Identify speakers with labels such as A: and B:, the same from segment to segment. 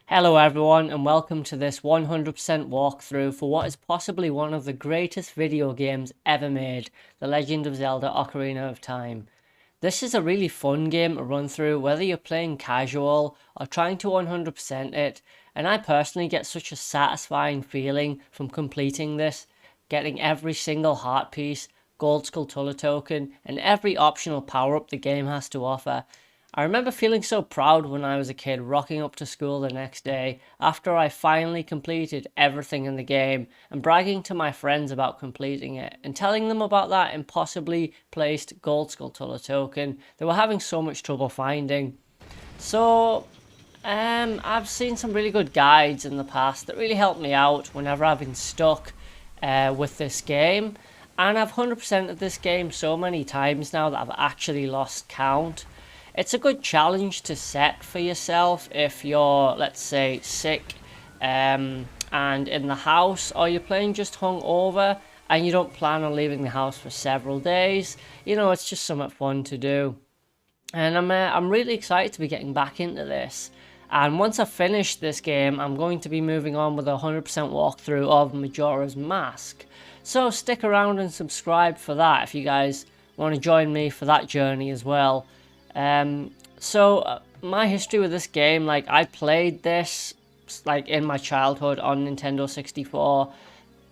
A: Hello everyone and welcome to this 100% walkthrough for what is possibly one of the greatest video games ever made, The Legend of Zelda Ocarina of Time. This is a really fun game to run through whether you're playing casual or trying to 100% it, and I personally get such a satisfying feeling from completing this, getting every single heart piece, gold skulltula token and every optional power up the game has to offer. I remember feeling so proud when I was a kid, rocking up to school the next day after I finally completed everything in the game and bragging to my friends about completing it and telling them about that impossibly placed gold skulltula token they were having so much trouble finding. So I've seen some really good guides in the past that really helped me out whenever I've been stuck with this game, and I've 100%ed this game so many times now that I've actually lost count. It's a good challenge to set for yourself if you're, let's say, sick and in the house, or you're playing just hungover and you don't plan on leaving the house for several days. You know, it's just something fun to do. And I'm really excited to be getting back into this. And once I finish this game, I'm going to be moving on with a 100% walkthrough of Majora's Mask. So stick around and subscribe for that if you guys want to join me for that journey as well. My history with this game, like, I played this like in my childhood on Nintendo 64,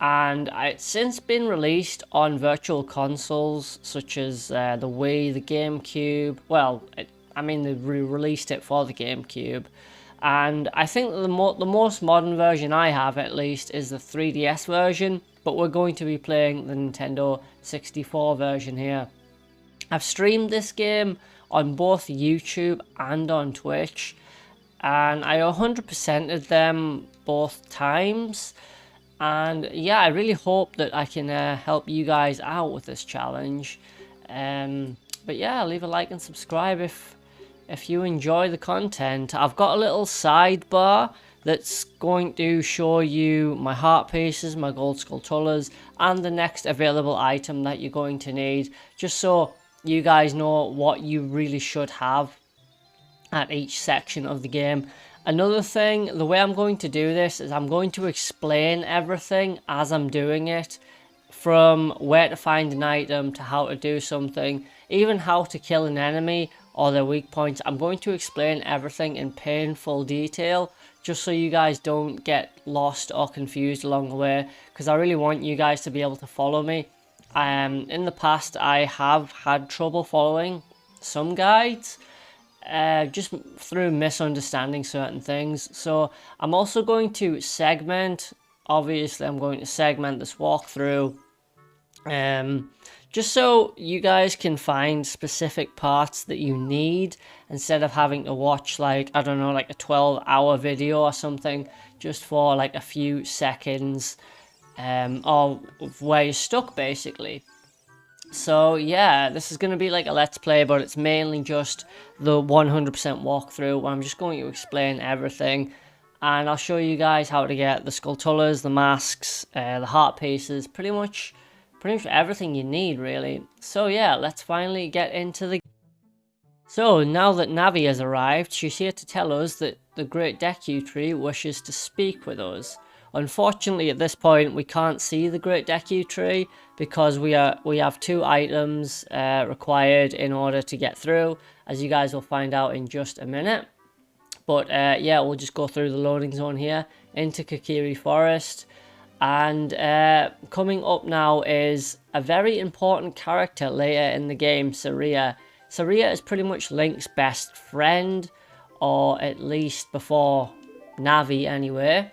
A: and it's since been released on virtual consoles such as the Wii, the GameCube. They released it for the GameCube, and I think the most modern version I have, at least, is the 3DS version, but we're going to be playing the Nintendo 64 version here. I've streamed this game on both YouTube and on Twitch, and I 100%ed them both times. And yeah, I really hope that I can help you guys out with this challenge. But yeah, leave a like and subscribe if you enjoy the content. I've got a little sidebar that's going to show you my heart pieces, my gold skulltulas, and the next available item that you're going to need, just so you guys know what you really should have at each section of the game. Another thing, the way I'm going to do this is I'm going to explain everything as I'm doing it, from where to find an item to how to do something, even how to kill an enemy or their weak points. I'm going to explain everything in painful detail, just so you guys don't get lost or confused along the way, because I really want you guys to be able to follow me. In the past, I have had trouble following some guides, just through misunderstanding certain things. So I'm also going to segment, obviously I'm going to segment this walkthrough, just so you guys can find specific parts that you need, instead of having to watch, like, I don't know, like a 12-hour video or something, just for like a few seconds. Or where you're stuck, basically. So yeah, this is going to be like a let's play, but it's mainly just the 100% walkthrough where I'm just going to explain everything, and I'll show you guys how to get the skulltulas, the masks, the heart pieces, pretty much everything you need, really. So yeah, let's finally get into the... So now that Navi has arrived, she's here to tell us that the Great Deku Tree wishes to speak with us. Unfortunately, at this point, we can't see the Great Deku Tree because we have two items required in order to get through, as you guys will find out in just a minute. But yeah, we'll just go through the loading zone here into Kokiri Forest. And coming up now is a very important character later in the game, Saria. Saria is pretty much Link's best friend, or at least before Navi anyway.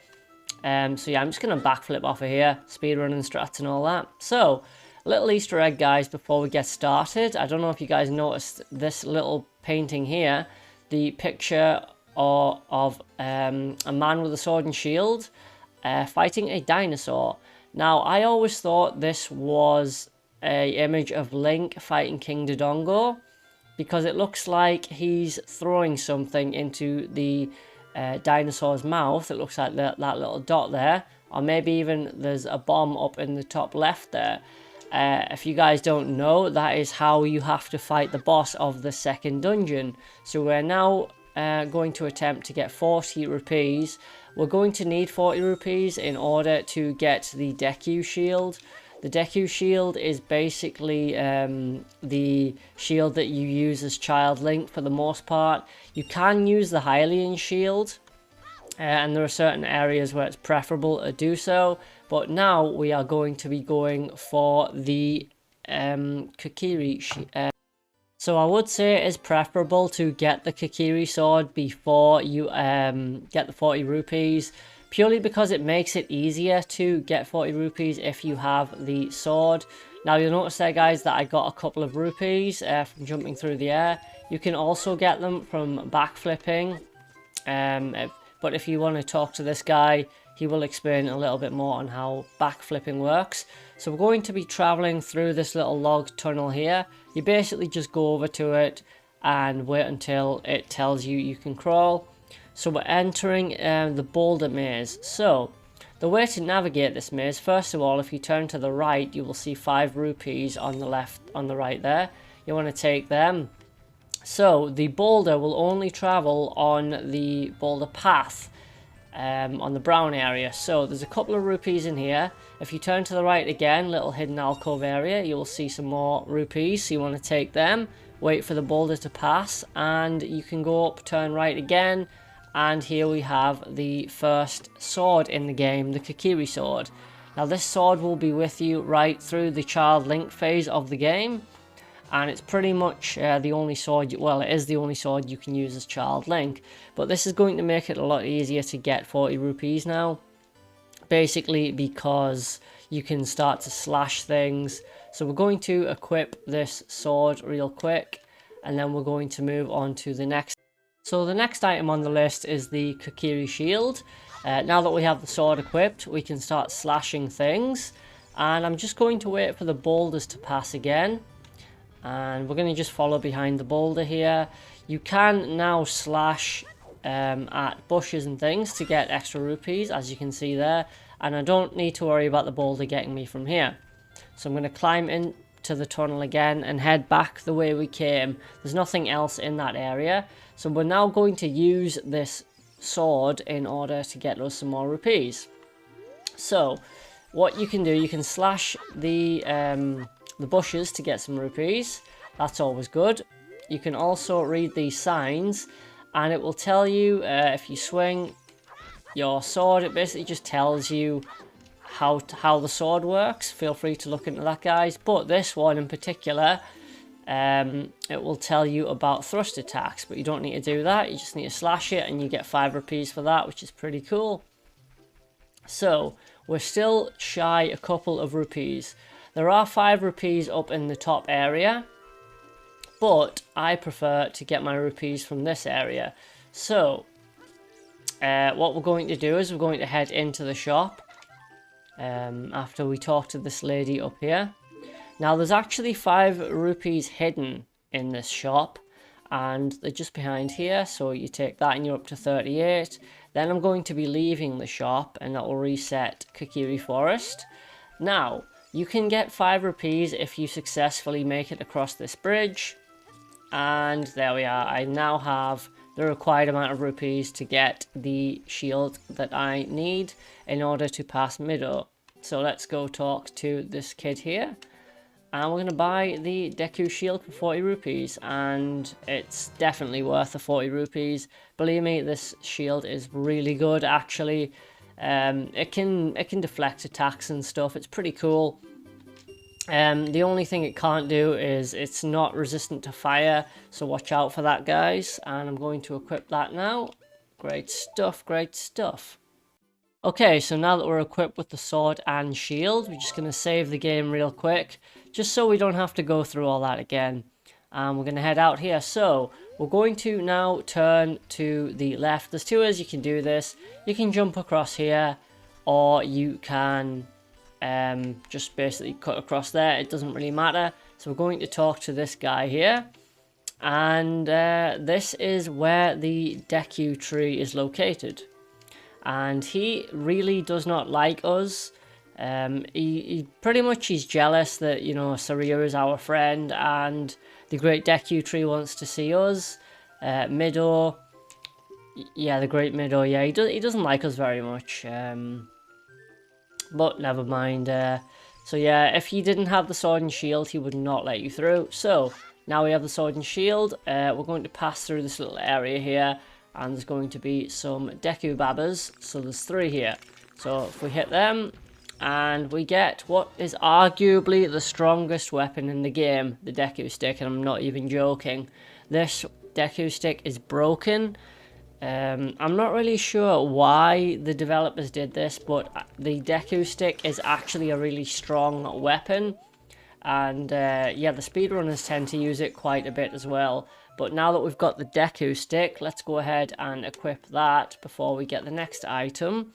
A: So yeah, I'm just going to backflip off of here, speedrunning strats and all that. So, a little Easter egg, guys, before we get started. I don't know if you guys noticed this little painting here, the picture of a man with a sword and shield fighting a dinosaur. Now, I always thought this was an image of Link fighting King Dodongo, because it looks like he's throwing something into the dinosaur's mouth. It looks like that little dot there, or maybe even there's a bomb up in the top left there. If you guys don't know, that is how you have to fight the boss of the second dungeon. So we're now going to attempt to get 40 rupees. We're going to need 40 rupees in order to get the Deku shield. The Deku shield is basically the shield that you use as Child Link for the most part. You can use the Hylian shield, and there are certain areas where it's preferable to do so. But now we are going to be going for the Kokiri shield. So I would say it is preferable to get the Kokiri sword before you get the 40 rupees. Purely because it makes it easier to get 40 rupees if you have the sword. Now you'll notice there, guys, that I got a couple of rupees from jumping through the air. You can also get them from backflipping. But if you want to talk to this guy, he will explain a little bit more on how backflipping works. So we're going to be traveling through this little log tunnel here. You basically just go over to it and wait until it tells you you can crawl. So we're entering the boulder maze. So the way to navigate this maze, first of all, if you turn to the right, you will see 5 rupees on the left, on the right there. You want to take them. So the boulder will only travel on the boulder path, on the brown area. So there's a couple of rupees in here. If you turn to the right again, little hidden alcove area, you will see some more rupees. So you want to take them, wait for the boulder to pass, and you can go up, turn right again. And here we have the first sword in the game, the Kokiri sword. Now this sword will be with you right through the Child Link phase of the game. And it's pretty much the only sword, well, it is the only sword you can use as Child Link. But this is going to make it a lot easier to get 40 rupees now. Basically because you can start to slash things. So we're going to equip this sword real quick. And then we're going to move on to the next. So the next item on the list is the Kokiri shield. Now that we have the sword equipped, we can start slashing things. And I'm just going to wait for the boulders to pass again. And we're going to just follow behind the boulder here. You can now slash at bushes and things to get extra rupees, as you can see there. And I don't need to worry about the boulder getting me from here. So I'm going to climb into the tunnel again and head back the way we came. There's nothing else in that area. So we're now going to use this sword in order to get us some more rupees. So what you can do, you can slash the bushes to get some rupees. That's always good. You can also read these signs and it will tell you if you swing your sword, it basically just tells you how the sword works. Feel free to look into that, guys. But this one in particular, it will tell you about thrust attacks, but you don't need to do that. You just need to slash it and you get 5 rupees for that, which is pretty cool. So we're still shy a couple of rupees. There are 5 rupees up in the top area, but I prefer to get my rupees from this area. So what we're going to do is we're going to head into the shop after we talk to this lady up here. Now there's actually 5 rupees hidden in this shop and they're just behind here, so you take that and you're up to 38. Then I'm going to be leaving the shop and that will reset Kokiri Forest. Now you can get 5 rupees if you successfully make it across this bridge. And there we are. I now have the required amount of rupees to get the shield that I need in order to pass Mido. So let's go talk to this kid here. And we're going to buy the Deku shield for 40 rupees. And it's definitely worth the 40 rupees. Believe me, this shield is really good actually. It can deflect attacks and stuff. It's pretty cool. The only thing it can't do is it's not resistant to fire, so watch out for that, guys. And I'm going to equip that now. Great stuff, great stuff. Okay, so now that we're equipped with the sword and shield, we're just going to save the game real quick, just so we don't have to go through all that again. And we're going to head out here. So we're going to now turn to the left. There's 2 ways you can do this. You can jump across here, or you can just basically cut across there. It doesn't really matter. So we're going to talk to this guy here. And this is where the Deku tree is located. And he really does not like us. He pretty much he's jealous that, you know, Saria is our friend and the Great Deku Tree wants to see us. Mido Yeah, the Great Mido, yeah, he doesn't like us very much. But never mind. So yeah, if he didn't have the sword and shield, he would not let you through. So now we have the sword and shield. We're going to pass through this little area here, and there's going to be some Deku Babas. So there's 3 here. So if we hit them, and we get what is arguably the strongest weapon in the game, the Deku Stick, and I'm not even joking. This Deku Stick is broken. I'm not really sure why the developers did this, but the Deku Stick is actually a really strong weapon. And yeah, the speedrunners tend to use it quite a bit as well. But now that we've got the Deku Stick, let's go ahead and equip that before we get the next item.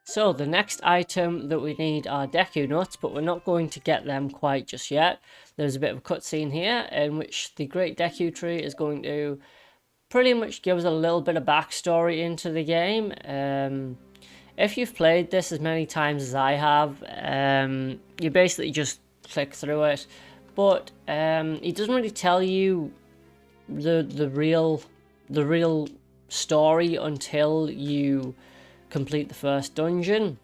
A: So the next item that we need are Deku Nuts, but we're not going to get them quite just yet. There's a bit of a cutscene here in which the Great Deku Tree is going to pretty much give us a little bit of backstory into the game. If you've played this as many times as I have, you basically just click through it. But it doesn't really tell you the real story until you complete the first dungeon.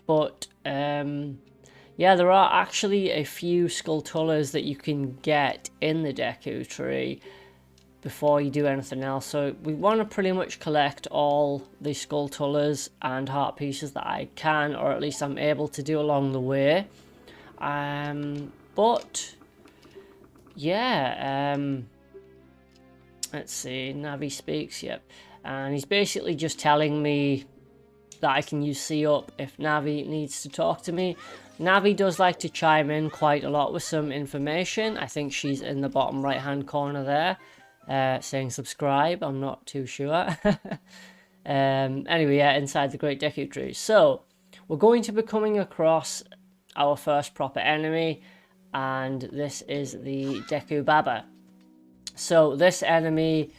A: But yeah, there are actually a few skulltulas that you can get in the Deku Tree before you do anything else. So we want to pretty much collect all the skulltulas and heart pieces that I can, or at least I'm able to do along the way. But yeah, let's see, Navi speaks, yep. And he's basically just telling me that I can use C up if Navi needs to talk to me. Navi does like to chime in quite a lot with some information. I think she's in the bottom right hand corner there. Saying subscribe, I'm not too sure. Anyway, yeah, inside the Great Deku Tree. So, we're going to be coming across our first proper enemy, and this is the Deku Baba. So, this enemy,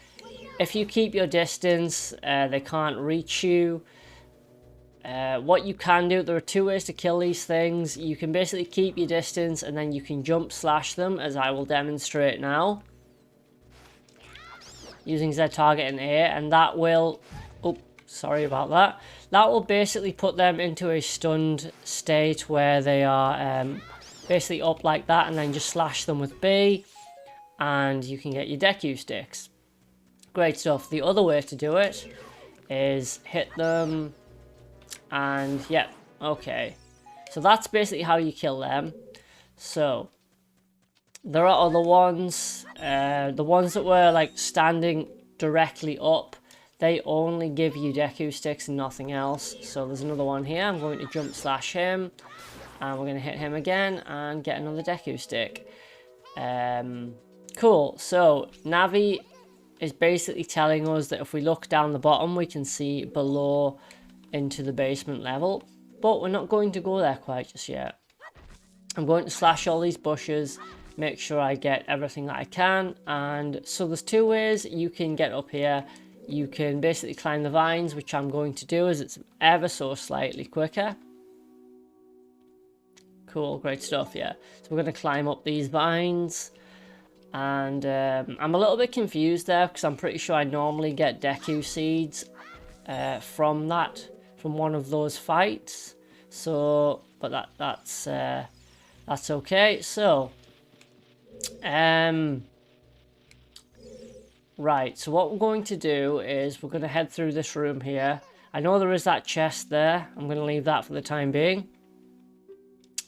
A: if you keep your distance, they can't reach you. What you can do, there are 2 ways to kill these things. You can basically keep your distance, and then you can jump slash them, as I will demonstrate now. Using Z target and A, and that will, oh, sorry about that. That will basically put them into a stunned state where they are basically up like that, and then just slash them with B, and you can get your Deku sticks. Great stuff. The other way to do it is hit them, and yeah, okay. So that's basically how you kill them. So there are other ones, the ones that were like standing directly up, they only give you Deku sticks and nothing else. So there's another one here, I'm going to jump slash him, and we're going to hit him again and get another Deku stick. Cool, so Navi is basically telling us that if we look down the bottom we can see below into the basement level, but we're not going to go there quite just yet. I'm going to slash all these bushes, make sure I get everything that I can, and so there's 2 ways you can get up here. You can basically climb the vines, which I'm going to do as it's ever so slightly quicker. Cool, great stuff, yeah. So we're going to climb up these vines, and I'm a little bit confused there because I'm pretty sure I normally get Deku seeds from one of those fights. So, but that's okay. So right, so what we're going to do is we're going to head through this room here. I know there is that chest there. I'm going to leave that for the time being.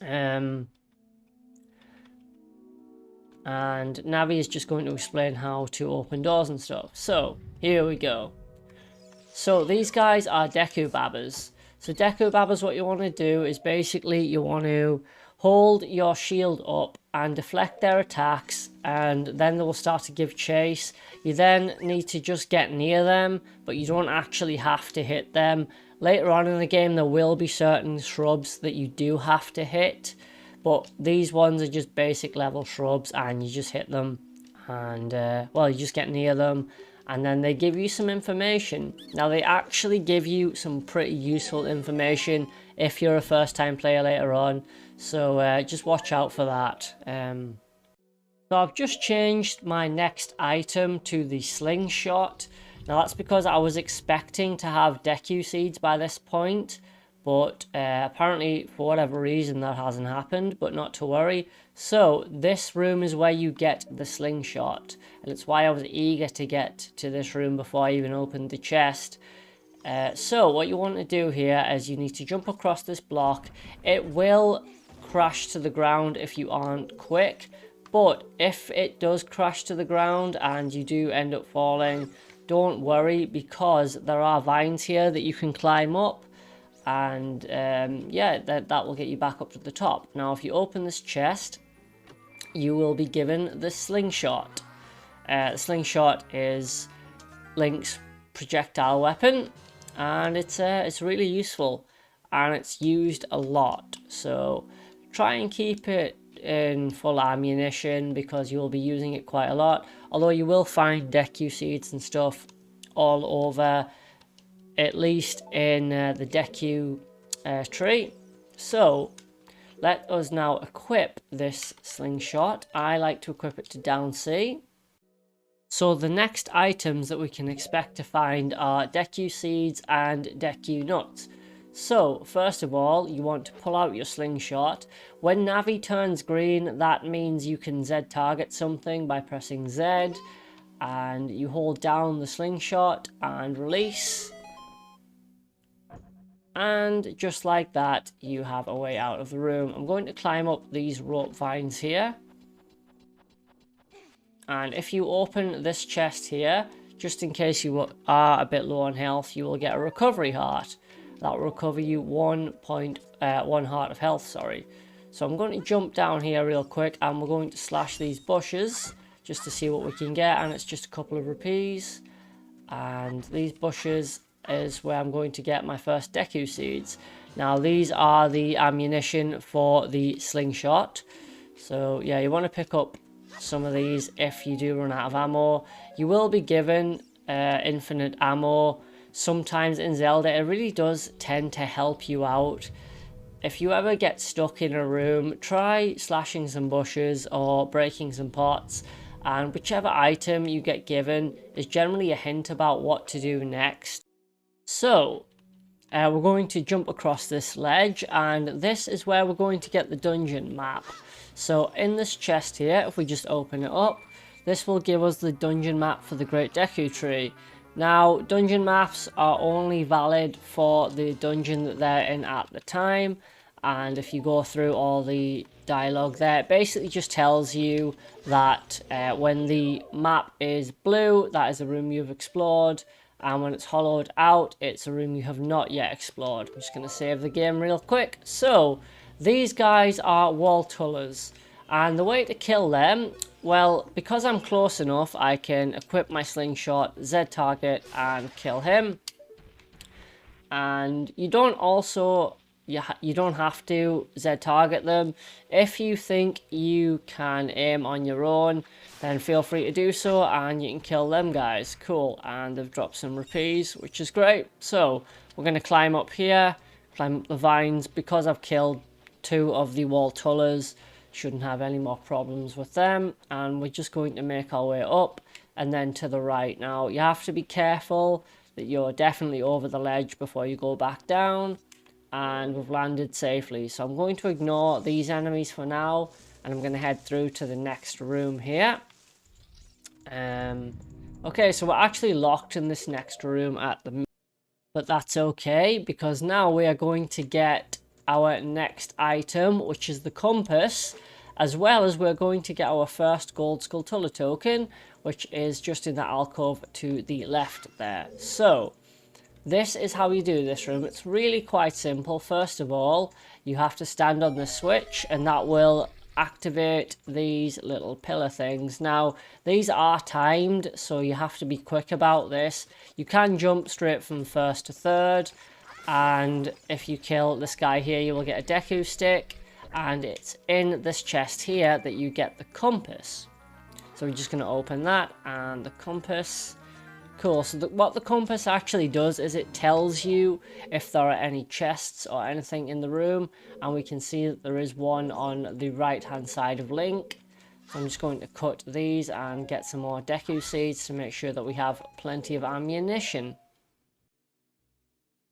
A: And Navi is just going to explain how to open doors and stuff. So here we go. So these guys are Deku Babas. So Deku Babas, what you want to do is basically you want to hold your shield up and deflect their attacks, and then they will start to give chase. You then need to just get near them, but you don't actually have to hit them. Later on in the game there will be certain shrubs that you do have to hit, but these ones are just basic level shrubs, and you just hit them, and well, you just get near them, and then they give you some information. Now they actually give you some pretty useful information if you're a first time player later on, so just watch out for that. So I've just changed my next item to the slingshot. Now that's because I was expecting to have Deku seeds by this point, but apparently for whatever reason that hasn't happened, but not to worry. So this room is where you get the slingshot, and it's why I was eager to get to this room before I even opened the chest. So what you want to do here is you need to jump across this block. It will crash to the ground if you aren't quick, but if it does crash to the ground and you do end up falling, don't worry, because there are vines here that you can climb up, and yeah, that will get you back up to the top. Now if you open this chest, you will be given the slingshot. The slingshot is Link's projectile weapon, and it's really useful, and it's used a lot, so try and keep it in full ammunition because you'll be using it quite a lot, although you will find Deku seeds and stuff all over, at least in the Deku tree. So let us now equip this slingshot. I like to equip it to down C. So the next items that we can expect to find are Deku seeds and Deku nuts. So first of all, you want to pull out your slingshot. When Navi turns green, that means you can Z target something by pressing Z, and you hold down the slingshot and release. And just like that, you have a way out of the room. I'm going to climb up these rope vines here. And if you open this chest here, just in case you are a bit low on health, you will get a recovery heart. That will recover you 1 heart of health, sorry. So I'm going to jump down here real quick, and we're going to slash these bushes just to see what we can get, and it's just a couple of rupees. And these bushes is where I'm going to get my first Deku seeds. Now these are the ammunition for the slingshot. So yeah, you want to pick up some of these if you do run out of ammo. You will be given infinite ammo sometimes in Zelda. It really does tend to help you out. If you ever get stuck in a room, try slashing some bushes or breaking some pots, and whichever item you get given is generally a hint about what to do next. So we're going to jump across this ledge, and this is where we're going to get the dungeon map. So in this chest here, if we just open it up, this will give us the dungeon map for the Great Deku Tree. Now, dungeon maps are only valid for the dungeon that they're in at the time, and if you go through all the dialogue there, it basically just tells you that when the map is blue, that is a room you've explored, and when it's hollowed out, it's a room you have not yet explored. I'm just going to save the game real quick. So, these guys are skulltulas, and the way to kill them, well, because I'm close enough, I can equip my slingshot, Z target, and kill him. And you don't also, you don't have to Z target them. If you think you can aim on your own, then feel free to do so, and you can kill them guys. Cool, and they've dropped some rupees, which is great. So we're going to climb up here, climb up the vines. Because I've killed 2 of the skulltulas, shouldn't have any more problems with them, and we're just going to make our way up and then to the right. Now you have to be careful that you're definitely over the ledge before you go back down, and we've landed safely. So I'm going to ignore these enemies for now, and I'm going to head through to the next room here. Okay, so we're actually locked in this next room at the moment, but that's okay, because now we are going to get our next item, which is the compass, as well as we're going to get our first gold skulltula token, which is just in the alcove to the left there. So this is how you do this room. It's really quite simple. First of all, you have to stand on the switch, and that will activate these little pillar things. Now these are timed, so you have to be quick about this. You can jump straight from first to third, and if you kill this guy here, you will get a Deku stick, and it's in this chest here that you get the compass. So we're just going to open that, and the compass. Cool, so what the compass actually does is it tells you if there are any chests or anything in the room, and we can see that there is one on the right hand side of Link. So I'm just going to cut these and get some more Deku seeds to make sure that we have plenty of ammunition.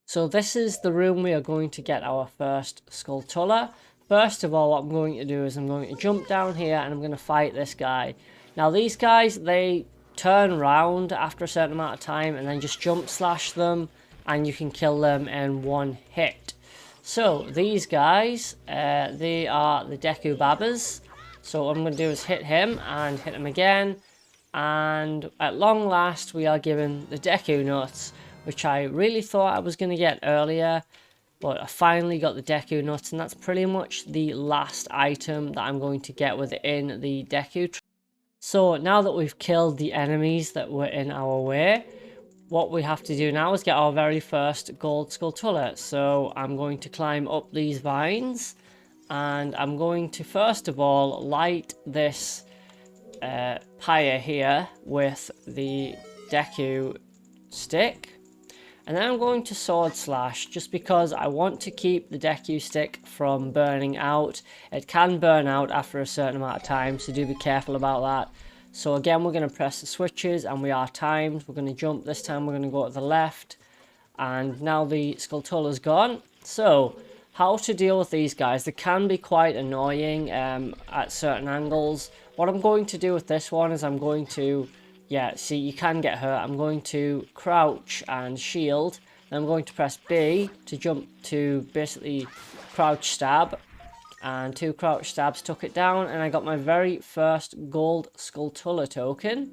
A: So this is the room we are going to get our first skulltula. First of all, what I'm going to do is I'm going to jump down here and I'm going to fight this guy. Now these guys, they turn around after a certain amount of time and then just jump slash them and you can kill them in one hit. So these guys, they are the Deku Babas. So what I'm going to do is hit him and hit him again. And at long last, we are given the Deku nuts, which I really thought I was going to get earlier. But I finally got the Deku nuts, and that's pretty much the last item that I'm going to get within the Deku tree. So now that we've killed the enemies that were in our way, what we have to do now is get our very first gold skulltula. So I'm going to climb up these vines. And I'm going to first of all light this pyre here with the Deku stick. And then I'm going to sword slash just because I want to keep the Deku stick from burning out. It can burn out after a certain amount of time, so do be careful about that. So again, we're going to press the switches and we are timed. We're going to jump. This time we're going to go to the left. And now the skulltula's gone. So how to deal with these guys. They can be quite annoying at certain angles. What I'm going to do with this one is I'm going to, yeah, see, you can get hurt. I'm going to crouch and shield. Then I'm going to press B to jump to basically crouch stab. And 2 crouch stabs took it down. And I got my very first gold skulltula token.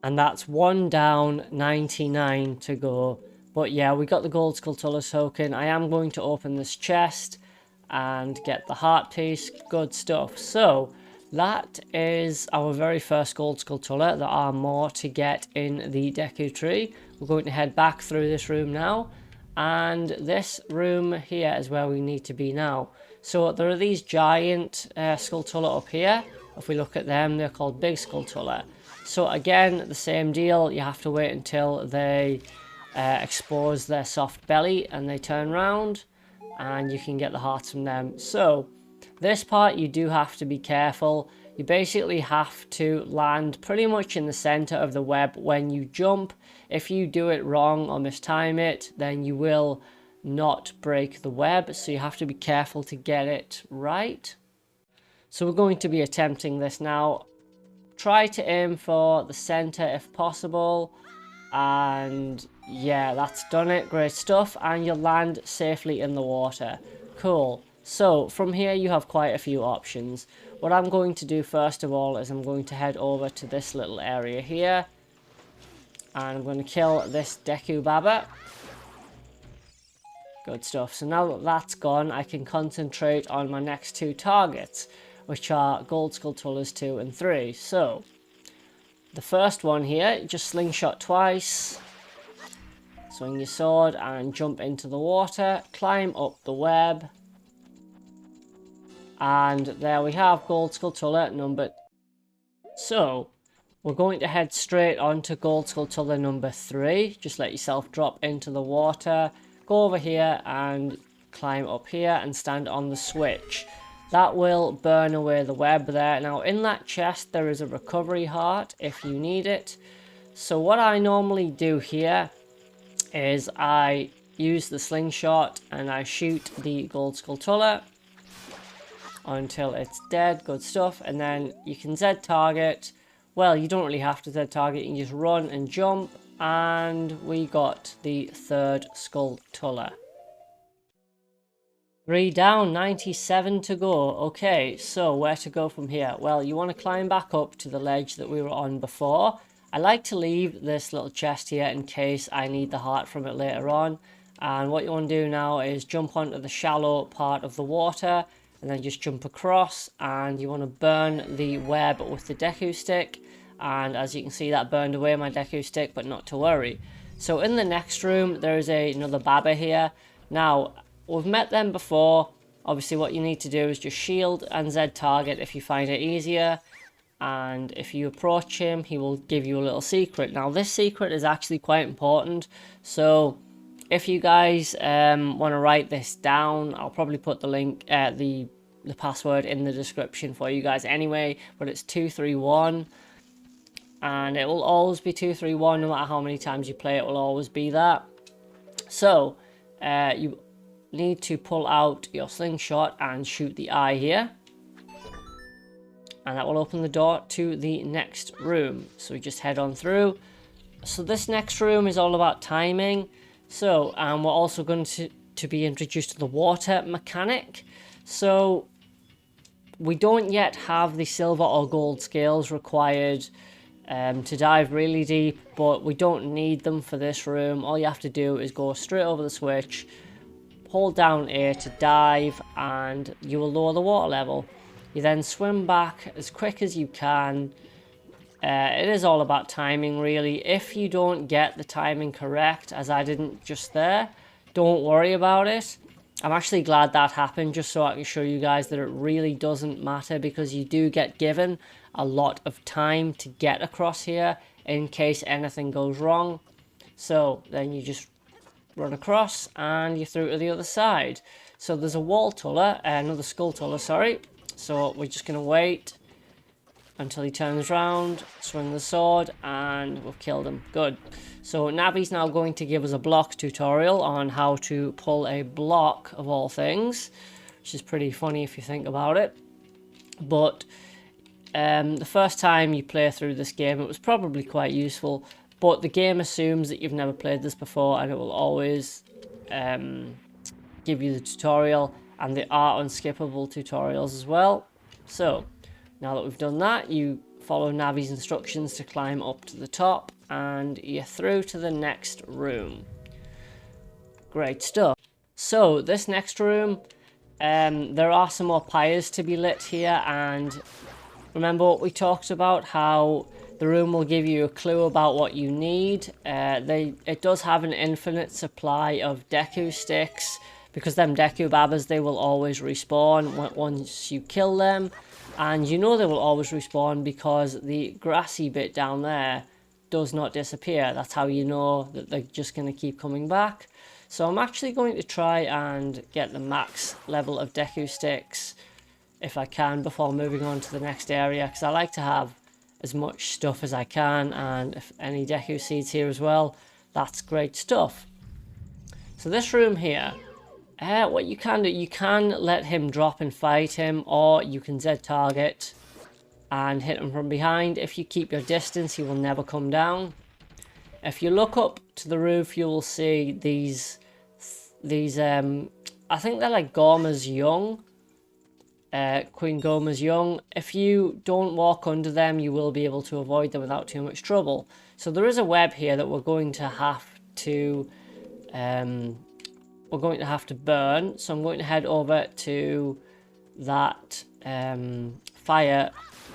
A: And that's 1 down, 99 to go. But yeah, we got the gold skulltula token. I am going to open this chest and get the heart piece. Good stuff. So that is our very first gold skulltula. There are more to get in the Deku tree. We're going to head back through this room now. And this room here is where we need to be now. So there are these giant skulltula up here. If we look at them, they're called big skulltula. So again, the same deal. You have to wait until they expose their soft belly and they turn round and you can get the hearts from them. So this part you do have to be careful. You basically have to land pretty much in the center of the web when you jump. If you do it wrong or mistime it, then you will not break the web, so you have to be careful to get it right. So we're going to be attempting this now. Try to aim for the center if possible. And yeah, that's done it. Great stuff. And you'll land safely in the water. Cool. So from here you have quite a few options. What I'm going to do first of all is I'm going to head over to this little area here. And I'm going to kill this Deku Baba. Good stuff. So now that that's gone, I can concentrate on my next 2 targets, which are gold skulltulas 2 and 3. So the first one here, just slingshot twice, swing your sword and jump into the water, climb up the web, and there we have gold skulltula number. So we're going to head straight on to gold skulltula number 3. Just let yourself drop into the water, go over here and climb up here and stand on the switch. That will burn away the web there. Now in that chest there is a recovery heart if you need it. So what I normally do here is I use the slingshot and I shoot the gold skulltula until it's dead. Good stuff. And then you can Z target. Well, you don't really have to Z target. You can just run and jump. And we got the 3rd skulltula. 3 down, 97 to go. Okay, so where to go from here? Well, you want to climb back up to the ledge that we were on before. I like to leave this little chest here in case I need the heart from it later on. And what you want to do now is jump onto the shallow part of the water and then just jump across, and you want to burn the web with the Deku stick. And as you can see, that burned away my Deku stick, but not to worry. So in the next room, there is another Baba here. Now, we've met them before. Obviously, what you need to do is just shield and Z target if you find it easier. And if you approach him, he will give you a little secret. Now, this secret is actually quite important. So if you guys want to write this down, I'll probably put the link, the the password in the description for you guys anyway, but it's 231, and it will always be 231 no matter how many times you play. It will always be that. So you need to pull out your slingshot and shoot the eye here, and that will open the door to the next room. So we just head on through. So this next room is all about timing. So we're also going to be introduced to the water mechanic. So we don't yet have the silver or gold scales required to dive really deep, but we don't need them for this room. All you have to do is go straight over the switch, hold down A to dive, and you will lower the water level. You then swim back as quick as you can. It is all about timing really. If you don't get the timing correct, as I didn't just there, don't worry about it. I'm actually glad that happened, just so I can show you guys that it really doesn't matter, because you do get given a lot of time to get across here in case anything goes wrong. So then you just run across and you're through to the other side. So there's a wall tuller, another skulltula, sorry. So we're just going to wait until he turns around, swing the sword, and we've killed him. Good. So Navi's now going to give us a block tutorial on how to pull a block, of all things, which is pretty funny if you think about it. But the first time you play through this game, it was probably quite useful, but the game assumes that you've never played this before, and it will always give you the tutorial, and there are unskippable tutorials as well. So now that we've done that, you follow Navi's instructions to climb up to the top, and you're through to the next room. Great stuff. So this next room, there are some more pyres to be lit here, and remember what we talked about, how the room will give you a clue about what you need. It does have an infinite supply of Deku sticks, because them Deku babbas, they will always respawn once you kill them. And you know they will always respawn because the grassy bit down there does not disappear. That's how you know that they're just going to keep coming back. So I'm actually going to try and get the max level of Deku sticks if I can before moving on to the next area, because I like to have as much stuff as I can, and if any Deku seeds here as well, that's great stuff. So this room here, what you can do, you can let him drop and fight him, or you can Z target and hit him from behind. If you keep your distance, he will never come down. If you look up to the roof, you will see these I think they're like Gorma's young, Queen Gorma's young. If you don't walk under them, you will be able to avoid them without too much trouble. So there is a web here that we're going to have to burn. So I'm going to head over to that fire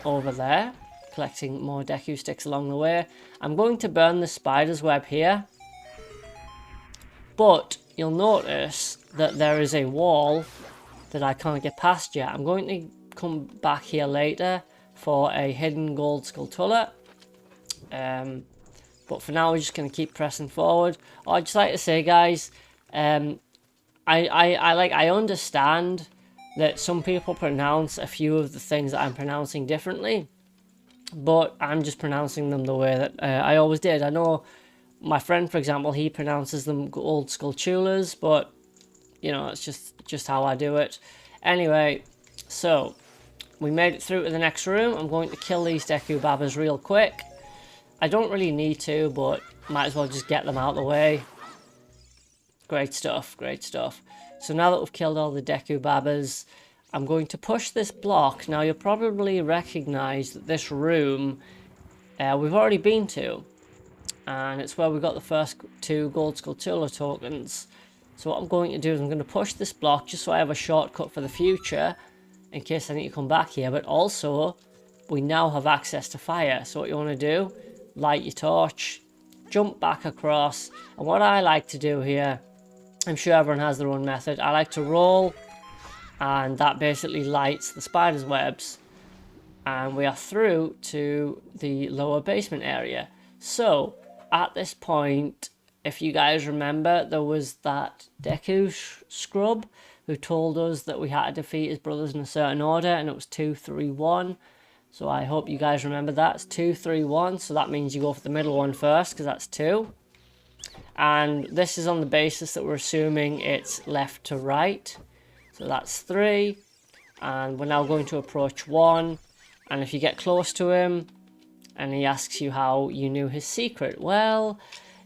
A: over there, collecting more Deku sticks along the way. I'm going to burn the spider's web here, but you'll notice that there is a wall that I can't get past yet. I'm going to come back here later for a hidden gold skulltula. But for now, we're just going to keep pressing forward. I'd just like to say, guys, I understand that some people pronounce a few of the things that I'm pronouncing differently, but I'm just pronouncing them the way that I always did. I know my friend, for example, he pronounces them gold skulltulas, but you know, it's just how I do it. Anyway, so we made it through to the next room. I'm going to kill these Deku babbas real quick. I don't really need to, but might as well just get them out of the way. Great stuff, great stuff. So now that we've killed all the Deku babbas, I'm going to push this block. Now you'll probably recognize that this room we've already been to, and it's where we got the first 2 gold skulltula tokens. So what I'm going to do is I'm going to push this block just so I have a shortcut for the future in case I need to come back here. But also, we now have access to fire. So what you want to do, light your torch, jump back across. And what I like to do here, I'm sure everyone has their own method. I like to roll, and that basically lights the spider's webs. And we are through to the lower basement area. So at this point, if you guys remember, there was that Deku scrub who told us that we had to defeat his brothers in a certain order, and it was 2, 3, 1. So I hope you guys remember that. It's 2, 3, 1. So that means you go for the middle one first, because that's 2. And this is on the basis that we're assuming it's left to right. So that's 3. And we're now going to approach 1. And if you get close to him and he asks you how you knew his secret, well,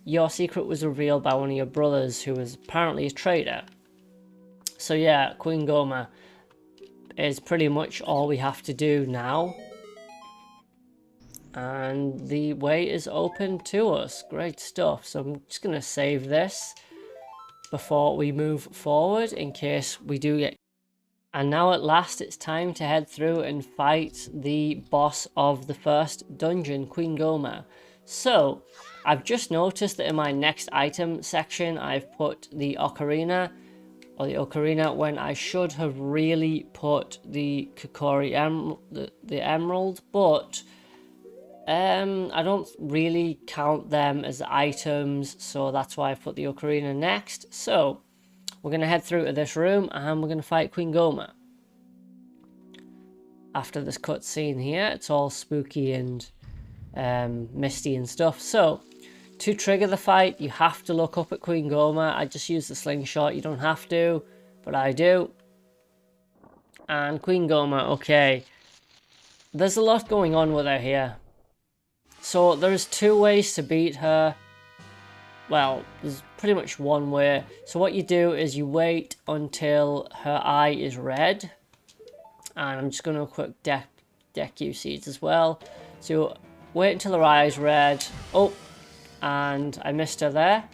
A: your secret was revealed by one of your brothers who was apparently a traitor. So yeah, Queen Goma is pretty much all we have to do now. And the way is open to us. Great stuff. So I'm just going to save this before we move forward in case we do get... And now at last it's time to head through and fight the boss of the first dungeon, Queen Goma. So I've just noticed that in my next item section I've put the Ocarina, when I should have really put the Kokori the Emerald, but I don't really count them as items, so that's why I put the Ocarina next. So we're going to head through to this room and we're going to fight Queen Goma. After this cutscene here, it's all spooky and misty and stuff. So to trigger the fight, you have to look up at Queen Goma. I just use the slingshot. You don't have to, but I do. And Queen Goma, okay. There's a lot going on with her here. So there's 2 ways to beat her. Well, there's pretty much one way. So what you do is you wait until her eye is red. And I'm just going to equip Deku seeds as well. So wait until her eye is red. Oh, and I missed her there.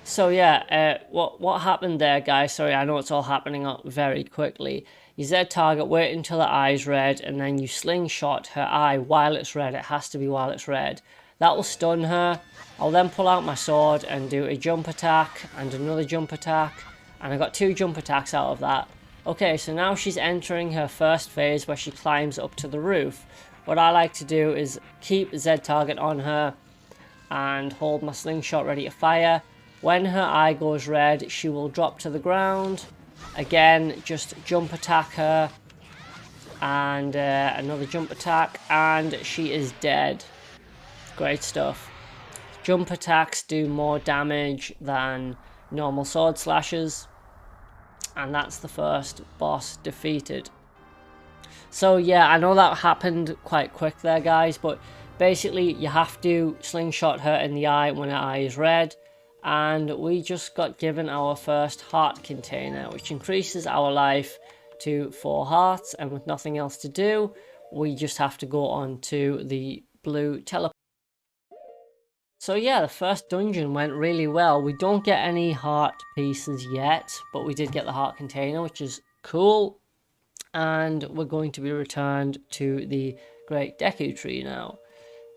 A: So yeah, what happened there, guys? Sorry, I know it's all happening very quickly. You Z target, wait until her eye is red, and then you slingshot her eye while it's red. It has to be while it's red. That will stun her. I'll then pull out my sword and do a jump attack and another jump attack. And I got 2 jump attacks out of that. Okay, so now she's entering her first phase where she climbs up to the roof. What I like to do is keep Z target on her and hold my slingshot ready to fire. When her eye goes red, she will drop to the ground. Again, just jump attack her and another jump attack, and she is dead. Great stuff. Jump attacks do more damage than normal sword slashes, and that's the first boss defeated. So yeah, I know that happened quite quick there, guys, but basically you have to slingshot her in the eye when her eye is red. And we just got given our first heart container, which increases our life to 4 hearts. And with nothing else to do, we just have to go on to the blue teleport. So yeah, the first dungeon went really well. We don't get any heart pieces yet, but we did get the heart container, which is cool. And we're going to be returned to the Great Deku Tree now.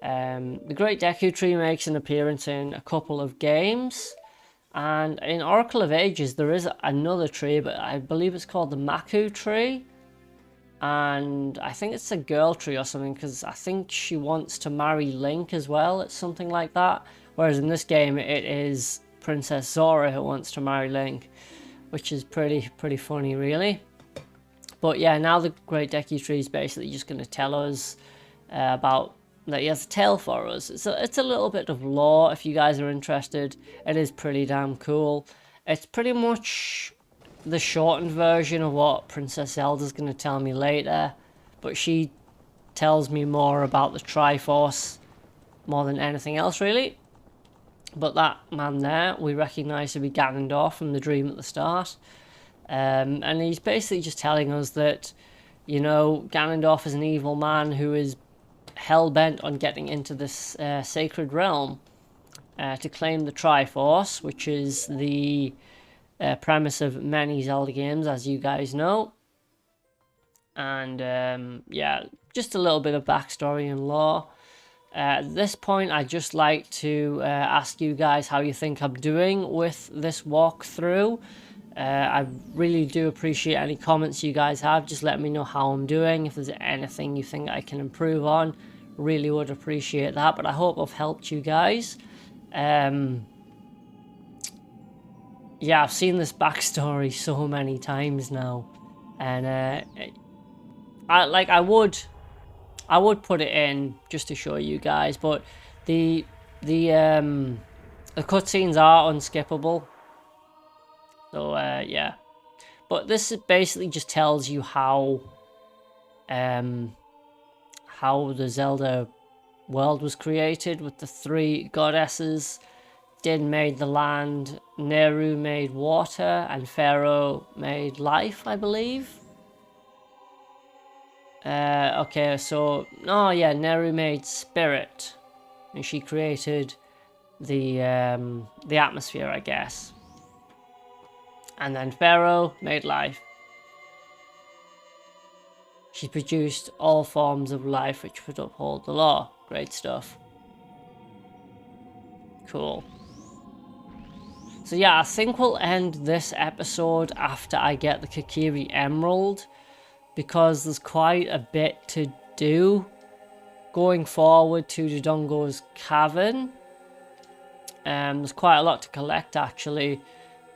A: The Great Deku Tree makes an appearance in a couple of games, and in Oracle of Ages there is another tree, but I believe it's called the Maku Tree, and I think it's a girl tree or something, because I think she wants to marry Link as well. It's something like that, whereas in this game it is Princess Zora who wants to marry Link, which is pretty funny really. But yeah, now the Great Deku Tree is basically just going to tell us about that he has a tale for us. It's a little bit of lore if you guys are interested. It is pretty damn cool. It's pretty much the shortened version of what Princess Zelda's going to tell me later, but she tells me more about the Triforce more than anything else really. But that man there we recognise to be Ganondorf from the dream at the start, and he's basically just telling us that, you know, Ganondorf is an evil man who is hell-bent on getting into this sacred realm to claim the Triforce, which is the premise of many Zelda games, as you guys know. And yeah, just a little bit of backstory and lore. At this point, I'd just like to ask you guys how you think I'm doing with this walkthrough. I really do appreciate any comments you guys have. Just let me know how I'm doing. If there's anything you think I can improve on, really would appreciate that. But I hope I've helped you guys. yeah, I've seen this backstory so many times now, and I would put it in just to show you guys, but the the the cutscenes are unskippable. So yeah, but this basically just tells you how the Zelda world was created with the three goddesses. Din made the land, Neru made water, and Pharaoh made life, I believe. Okay, so oh yeah, Neru made spirit, and she created the atmosphere, I guess. And then Pharaoh made life. She produced all forms of life which would uphold the law. Great stuff. Cool. So yeah, I think we'll end this episode after I get the Kokiri Emerald, because there's quite a bit to do going forward to Dodongo's Cavern. There's quite a lot to collect actually.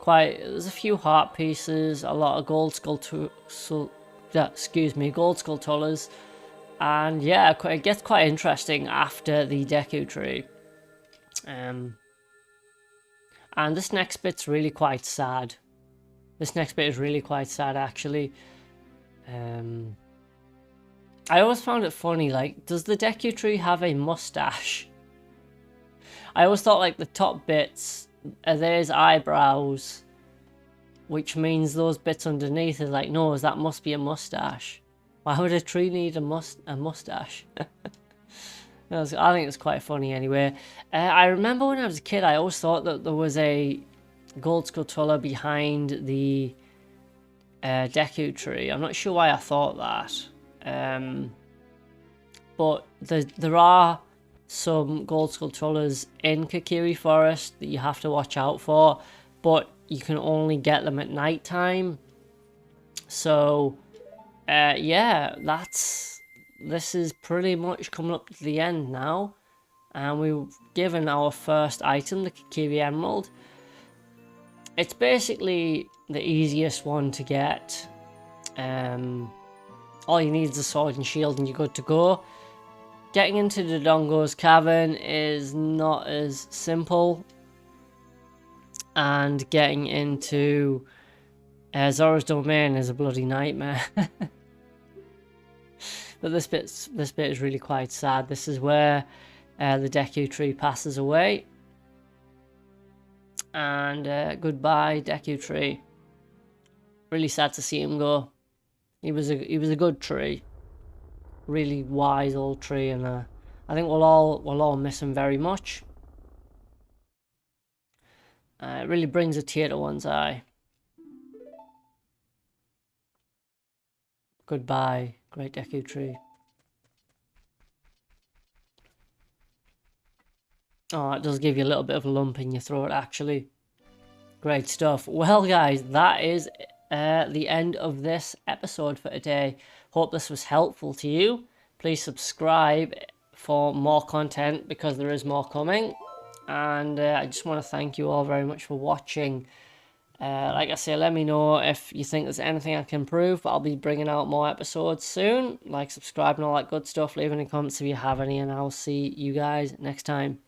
A: There's a few heart pieces, a lot of gold skulltulas, and yeah, it gets quite interesting after the Deku tree. And this next bit's really quite sad. This next bit is really quite sad actually. I always found it funny, like, does the Deku tree have a mustache? I always thought like the top bits are there's eyebrows, which means those bits underneath is like, no, that must be a mustache. Why would a tree need a mustache? I think it's quite funny anyway. I remember when I was a kid, I always thought that there was a gold skulltula behind the Deku tree. I'm not sure why I thought that. But there are some gold skulltulas in Kokiri Forest that you have to watch out for, but you can only get them at night time. So yeah, this is pretty much coming up to the end now, and we've given our first item, the Kokiri Emerald. It's basically the easiest one to get. All you need is a sword and shield and you're good to go. Getting into Dodongo's Cavern is not as simple, and getting into Zora's Domain is a bloody nightmare. But this bit is really quite sad. This is where the Deku tree passes away. And goodbye, Deku tree. Really sad to see him go. He was a good tree, really wise old tree, and I think we'll all miss him very much. It really brings a tear to one's eye. Goodbye, great Deku tree. Oh, it does give you a little bit of a lump in your throat, actually. Great stuff. Well, guys, that is the end of this episode for today. Hope this was helpful to you. Please subscribe for more content, because there is more coming. And I just want to thank you all very much for watching. Like I say, let me know if you think there's anything I can improve, but I'll be bringing out more episodes soon. Like, subscribe and all that good stuff. Leave any comments if you have any, and I'll see you guys next time.